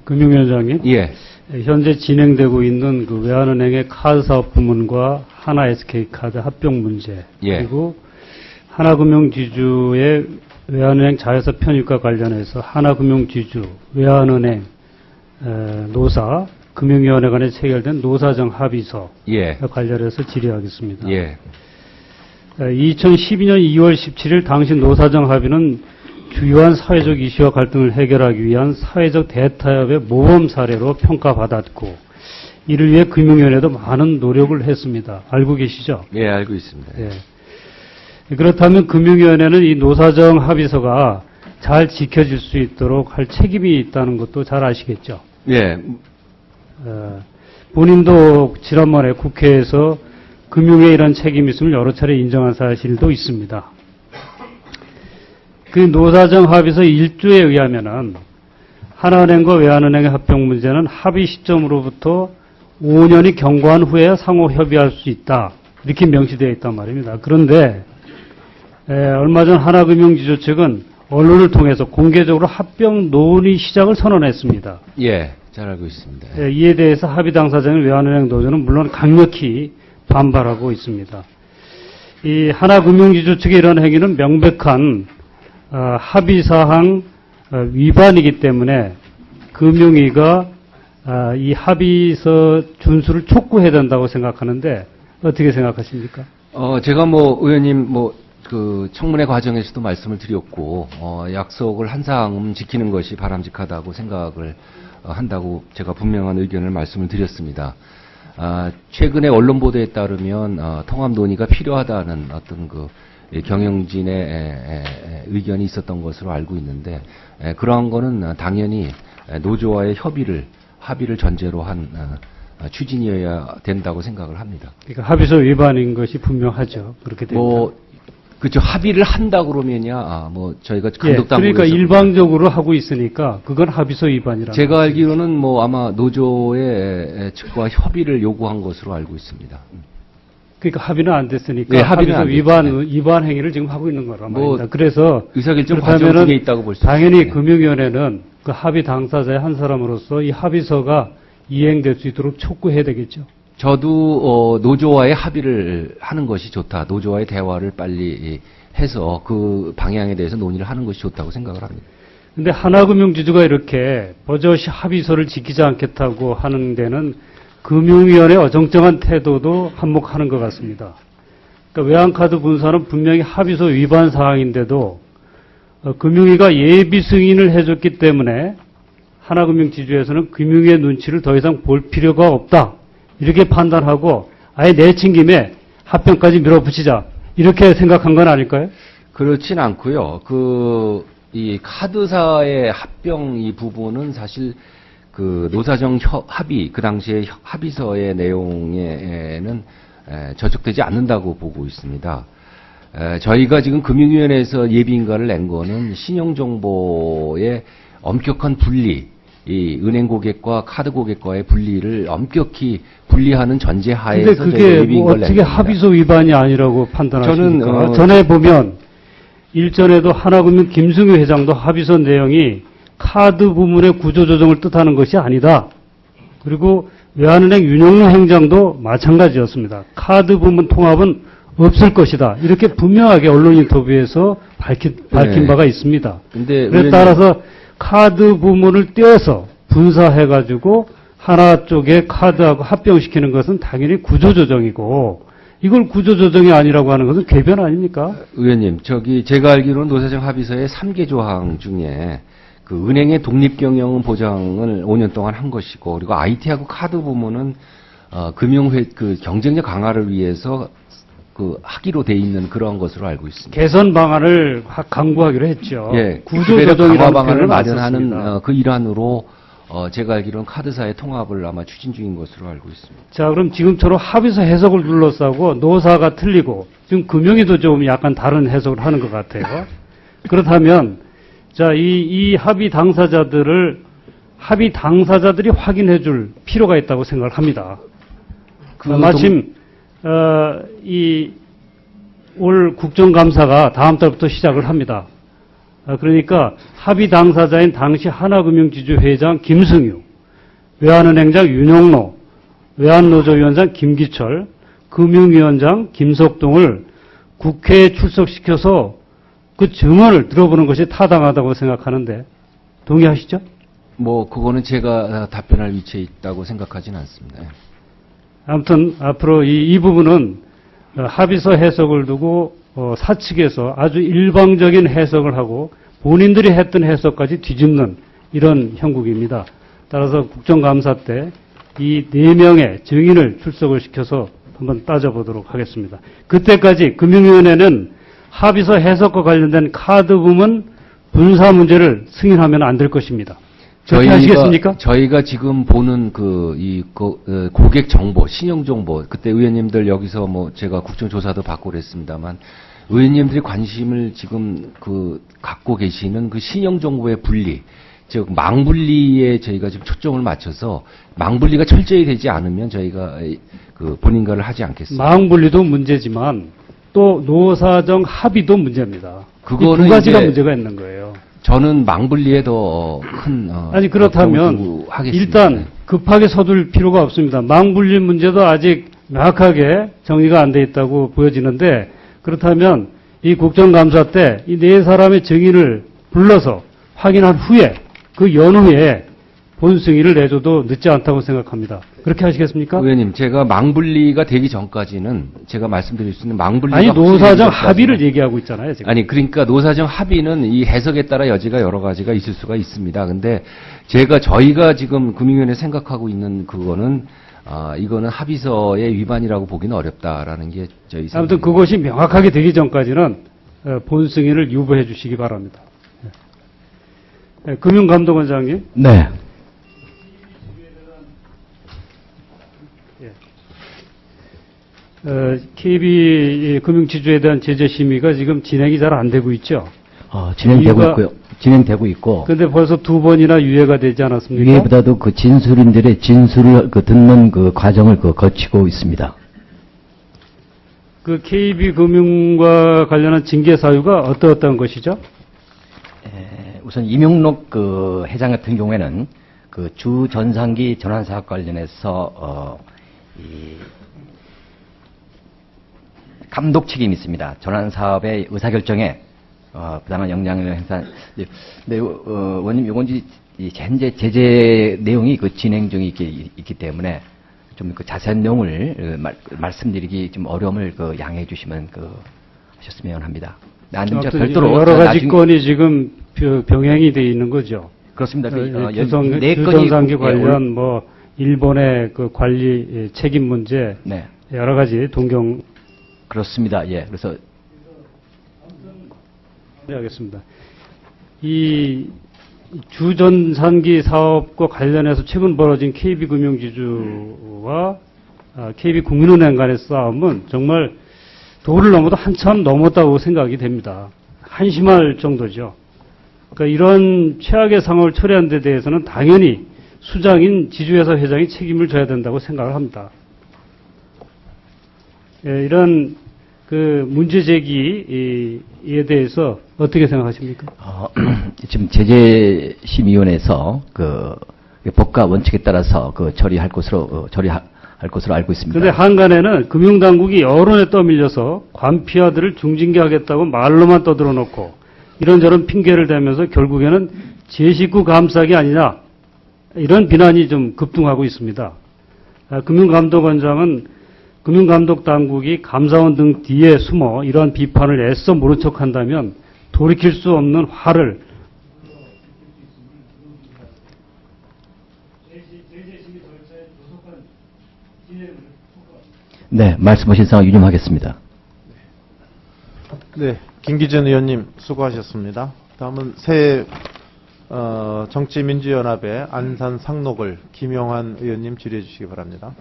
금융위원장님. 예. 현재 진행되고 있는 그 외환은행의 카드사업 부문과 하나 SK카드 합병 문제. 예. 그리고 하나금융지주의 외환은행 자회사 편입과 관련해서 하나금융지주, 외환은행, 노사, 금융위원회 간에 체결된 노사정 합의서 예. 관련해서 질의하겠습니다. 예. 2012년 2월 17일 당시 노사정 합의는 주요한 사회적 이슈와 갈등을 해결하기 위한 사회적 대타협의 모범 사례로 평가받았고 이를 위해 금융위원회도 많은 노력을 했습니다. 알고 계시죠? 예, 알고 있습니다. 예. 그렇다면 금융위원회는 이 노사정 합의서가 잘 지켜질 수 있도록 할 책임이 있다는 것도 잘 아시겠죠? 예. 본인도 지난번에 국회에서 금융에 이런 책임이 있음을 여러 차례 인정한 사실도 있습니다. 그 노사정 합의서 1조에 의하면은 하나은행과 외환은행의 합병 문제는 합의 시점으로부터 5년이 경과한 후에 상호 협의할 수 있다. 이렇게 명시되어 있단 말입니다. 그런데 얼마 전 하나금융지주 측은 언론을 통해서 공개적으로 합병 논의 시작을 선언했습니다. 예, 잘 알고 있습니다. 이에 대해서 합의 당사자인 외환은행 노조는 물론 강력히 반발하고 있습니다. 이 하나금융지주 측의 이런 행위는 명백한 합의사항 위반이기 때문에 금융위가 이 합의서 준수를 촉구해야 된다고 생각하는데 어떻게 생각하십니까? 제가 의원님 그 청문회 과정에서도 말씀을 드렸고 약속을 한 사항은 지키는 것이 바람직하다고 생각을 한다고 제가 분명한 의견을 말씀을 드렸습니다. 최근에 언론 보도에 따르면 통합 논의가 필요하다는 어떤 그 경영진의 의견이 있었던 것으로 알고 있는데 그러한 거는 당연히 노조와의 합의를 전제로 한 추진이어야 된다고 생각을 합니다. 그러니까 합의서 위반인 것이 분명하죠. 그렇게 됩니다. 그렇죠. 합의를 한다 그러면야 저희가 감독당국에서 그러니까 일방적으로 하고 있으니까 그건 합의서 위반이라는 제가 알기로는 아마 노조의 측과 협의를 요구한 것으로 알고 있습니다. 그러니까 합의는 안 됐으니까 네, 합의서 위반 행위를 지금 하고 있는 거란 말입니다. 그래서 의사결정 과정 중에 있다고 볼 수 있습니다. 당연히 금융위원회는 그 합의 당사자의 한 사람으로서 이 합의서가 이행될 수 있도록 촉구해야 되겠죠. 저도 노조와의 합의를 하는 것이 좋다. 노조와의 대화를 빨리 해서 그 방향에 대해서 논의를 하는 것이 좋다고 생각을 합니다. 그런데 하나금융지주가 이렇게 버젓이 합의서를 지키지 않겠다고 하는 데는 금융위원회의 어정쩡한 태도도 한몫하는 것 같습니다. 그러니까 외환카드 분사는 분명히 합의서 위반 사항인데도 금융위가 예비 승인을 해줬기 때문에 하나금융지주에서는 금융위의 눈치를 더 이상 볼 필요가 없다. 이렇게 판단하고 아예 내친 김에 합병까지 밀어붙이자. 이렇게 생각한 건 아닐까요? 그렇진 않고요. 이 카드사의 합병 이 부분은 사실 그 노사정 합의, 그 당시에 합의서의 내용에는 저촉되지 않는다고 보고 있습니다. 저희가 지금 금융위원회에서 예비인가를 낸 거는 신용정보의 엄격한 분리, 이 은행 고객과 카드 고객과의 분리를 엄격히 분리하는 전제 하에서 근데 그게 어떻게 합의서 위반이 아니라고 판단하십니까? 전에 보면 일전에도 하나금융 김승유 회장도 합의서 내용이 카드 부문의 구조조정을 뜻하는 것이 아니다. 그리고 외환은행 윤영로 행장도 마찬가지였습니다. 카드 부문 통합은 없을 것이다. 이렇게 분명하게 언론 인터뷰에서 밝힌 바가 있습니다. 그에 따라서 카드 부문을 떼어서 분사해가지고 하나 쪽에 카드하고 합병시키는 것은 당연히 구조조정이고 이걸 구조조정이 아니라고 하는 것은 궤변 아닙니까? 의원님, 제가 알기로는 노사정 합의서의 3개 조항 중에 그 은행의 독립경영 보장을 5년 동안 한 것이고 그리고 IT하고 카드 부문은 그 경쟁력 강화를 위해서 하기로 돼 있는 그런 것으로 알고 있습니다. 개선 방안을 강구하기로 했죠. 예, 구조조정이라는 방안을 마련하는 그 일환으로 제가 알기로는 카드사의 통합을 아마 추진 중인 것으로 알고 있습니다. 자, 그럼 지금처럼 합의서 해석을 둘러싸고 노사가 틀리고 지금 금융위도 좀 약간 다른 해석을 하는 것 같아요. 그렇다면 자, 이 합의 당사자들이 확인해 줄 필요가 있다고 생각을 합니다. 마침 올 국정감사가 다음 달부터 시작을 합니다. 그러니까 합의 당사자인 당시 하나금융지주 회장 김승유, 외환은행장 윤영로, 외환노조위원장 김기철, 금융위원장 김석동을 국회에 출석시켜서 그 증언을 들어보는 것이 타당하다고 생각하는데 동의하시죠? 뭐 그거는 제가 답변할 위치에 있다고 생각하지는 않습니다. 아무튼 앞으로 이 부분은 합의서 해석을 두고 사측에서 아주 일방적인 해석을 하고 본인들이 했던 해석까지 뒤집는 이런 형국입니다. 따라서 국정감사 때 이 4명의 증인을 출석을 시켜서 한번 따져보도록 하겠습니다. 그때까지 금융위원회는 합의서 해석과 관련된 카드 부문 분사 문제를 승인하면 안 될 것입니다. 그렇게 하시겠습니까? 저희가 지금 보는 고객 정보, 신용 정보, 그때 의원님들 여기서 뭐 제가 국정조사도 받고 그랬습니다만 의원님들이 관심을 지금 갖고 계시는 그 신용 정보의 분리, 즉 망분리에 저희가 지금 초점을 맞춰서 망분리가 철저히 되지 않으면 저희가 본인과를 하지 않겠습니다. 망분리도 문제지만 또 노사정 합의도 문제입니다. 그거는 두 가지가 문제가 있는 거예요. 저는 망분리에 더 큰 아니 그렇다면 일단 급하게 서둘 필요가 없습니다. 망분리 문제도 아직 명확하게 정리가 안 돼 있다고 보여지는데 그렇다면 이 국정감사 때 이 4사람의 증인을 불러서 확인한 후에 그 연후에 본승인을 내줘도 늦지 않다고 생각합니다. 그렇게 하시겠습니까? 의원님, 제가 망분리가 되기 전까지는 제가 말씀드릴 수 있는 망분리가 아니 노사정 합의를 얘기하고 있잖아요. 지금. 아니 그러니까 노사정 합의는 이 해석에 따라 여지가 여러 가지가 있을 수가 있습니다. 근데 저희가 지금 금융위원회 생각하고 있는 그거는 이거는 합의서의 위반이라고 보기는 어렵다라는 게 저희 생각입니다. 아무튼 그것이 명확하게 되기 전까지는 본승인을 유보해 주시기 바랍니다. 네, 금융감독원장님. 네. KB 금융지주에 대한 제재 심의가 지금 진행이 잘 안 되고 있죠. 진행되고 있고요. 진행되고 있고. 그런데 벌써 2번이나 유예가 되지 않았습니까? 유예보다도 그 진술인들의 진술을 듣는 그 과정을 거치고 있습니다. 그 KB 금융과 관련한 징계 사유가 어떤 것이죠? 우선 이명록 회장 같은 경우에는 그 주전산기 전환 사업 관련해서 감독 책임이 있습니다. 전환 사업의 의사결정에 부당한 영향을 행사한. 네, 원님 이건 현재 제재 내용이 진행 중에 있기 때문에 좀 자세한 내용을 말씀드리기 좀 어려움을 양해해 주시면 하셨으면 합니다. 별도로 여러 가지 건이 지금 병행이 돼 있는 거죠. 그렇습니다. 주전산기 관련 뭐 일본의 그 관리 책임 문제, 네. 여러 가지 동경. 그렇습니다. 예. 그래서 네, 알겠습니다. 이 주전산기 사업과 관련해서 최근 벌어진 KB금융지주와 KB국민은행 간의 싸움은 정말 도를 넘어도 한참 넘었다고 생각이 됩니다. 한심할 정도죠. 그러니까 이런 최악의 상황을 처리한 데 대해서는 당연히 수장인 지주회사 회장이 책임을 져야 된다고 생각을 합니다. 이런 문제 제기에 대해서 어떻게 생각하십니까? 지금 제재심의위원회에서 법과 원칙에 따라서 처리할 것으로 알고 있습니다. 그런데 한간에는 금융당국이 여론에 떠밀려서 관피아들을 중징계하겠다고 말로만 떠들어 놓고 이런저런 핑계를 대면서 결국에는 제 식구 감싸기 아니냐 이런 비난이 좀 급등하고 있습니다. 금융감독원장은 금융감독당국이 감사원 등 뒤에 숨어 이러한 비판을 애써 모른 척한다면 돌이킬 수 없는 화를 네, 말씀하신 상황 유념하겠습니다. 네, 김기전 의원님 수고하셨습니다. 다음은 새 정치민주연합의 안산 상록을 김용환 의원님 질의해 주시기 바랍니다.